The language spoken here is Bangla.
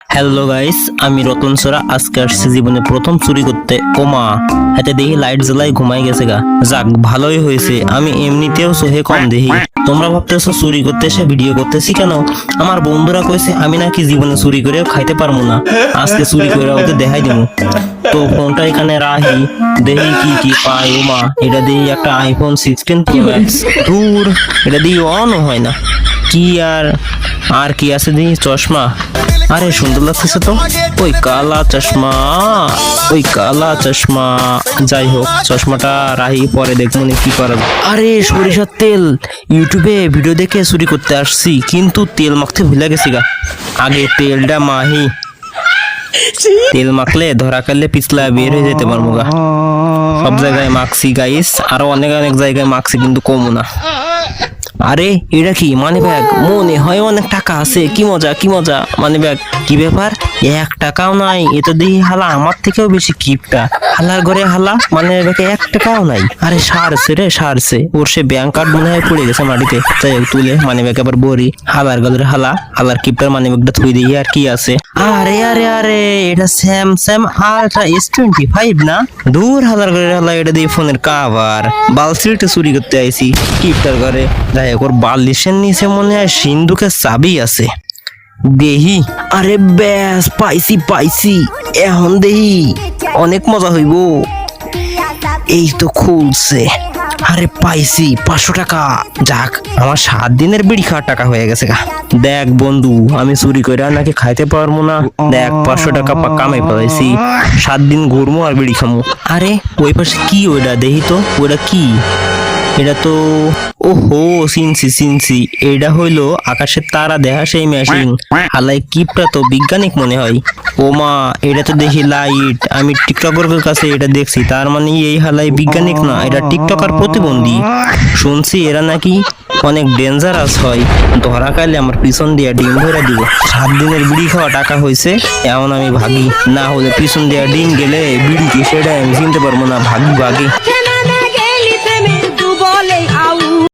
হ্যালো গাইস, আমি রতন সোরা আজকে আসছি জীবনে প্রথম চুরি করতে। ওমা, হাতে দেখি লাইট জ্বালাই ঘুমাই গেছে গা। যাক, ভালোই হয়েছে, আমি এমনিতেও চোখে কম দেখি। তোমরা ভাবতেছো চুরি করতে এসে ভিডিও করতেছি কেন? আমার বন্ধুরা কইছে আমি নাকি জীবনে চুরি করেও খাইতে পারবো না, আজকে চুরি করে ওদের দেখাই দিব। তো ফোনটা এখানে রাখি, দেখি কি কি পাই। ওমা, এটা দিয়ে একটা আইফোন 16 প্রো ম্যাক্স। দূর, এটা দিয়ে অন হয় না। কি আর কি আছে দেখি, চশমা। আরে সুন্দর লাগতেছে তো, ওই কালা চশমা, ওই কালা চশমা। যাই হোক, চশমাটা রাহি, পরে দেখবো নি কি করা যায়। আরে সরিষার তেল, ইউটিউবে ভিডিও দেখে চুরি করতে আসছি, কিন্তু তেল মাখতে ভুলে গেছি গা। আগে তেলটা মাহি, তেল মাখলে ধরা কাটলে পিছলা বের হয়ে যেতে পারবো গা। সব জায়গায় মাখছি গাইস, আরো অনেক অনেক জায়গায় মাখছি, কিন্তু কমও না। আরে এটা কি মানি ব্যাগ? মনে হয় অনেক টাকা আছে, কি মজা কি মজা। মানি ব্যাগ, কি ব্যাপার? 1 টাকাও নাই। এ তো দেখি হালা আমার থেকেও বেশি কিপটা। হালার ঘরে হালা, মানে ব্যাগে 1 টাকাও নাই। আরে সারছে রে, সারছে। ওর সে ব্যাংক কার্ড মনে হয় পড়ে গেছে মাটিতে। যাই হোক, তুলে মানি ব্যাগ আবার বড়ি। হালার ঘরে হালা, হালার কিপটার মানি ব্যাগটা থুই দিই। আর কি আছে? আরে আরে আরে, এটা স্যামসাং আলট্রা S25 না? দূর, হালার ঘরে হালা, এটা দিয়ে ফোনের কাভার। বালসিলটা চুরি করতে আইছি কিপটার ঘরে। যাই হোক, ওর বালিশের নিচে মনে হয় সিন্ধুকের চাবি আছে। দেহি, আরে ব্যাস, পাইছি পাইছি। এখন দেহি অনেক মজা হইব। এই তো খুলছে। আরে পাইছি 500 টাকা। যাক, আমার 7 দিনের বিড়ি খাওয়ার টাকা হয়ে গেছে গা। দেখ বন্ধু, আমি চুরি করে নাকি খাইতে পারবো না। দেখ, 500 টাকা কামাই পাইছি, 7 দিন ঘুরবো আর বিড়ি খামো। আরে ওই পাশে কি? ওইটা দেখি তো, ওইটা কি? এটা তো, ওহো, চিনছি। এটা হইলো আকাশের তারা দেখা সেই মেশিন। হালাই কিপটা তো বিজ্ঞানিক মনে হয়। ওমা, এটা তো দেখি লাইট। আমি টিকটকের কাছে এটা দেখছি, তার মানে এই হালাই বিজ্ঞানিক না, এটা টিকটকার প্রতিবন্ধী। শুনছি এরা নাকি অনেক ডেঞ্জারাস হয়, ধরা খাইলে আমার পিছন দিয়ে ডিম ধরে দিব। 7 দিনের বিড়ি খাওয়া টাকা হয়েছে, এখন আমি ভাগি। না হলে পিছন দিয়ে ডিম গেলে বিড়ি কি সেটা আমি চিনতে পারবো না। ভাগি।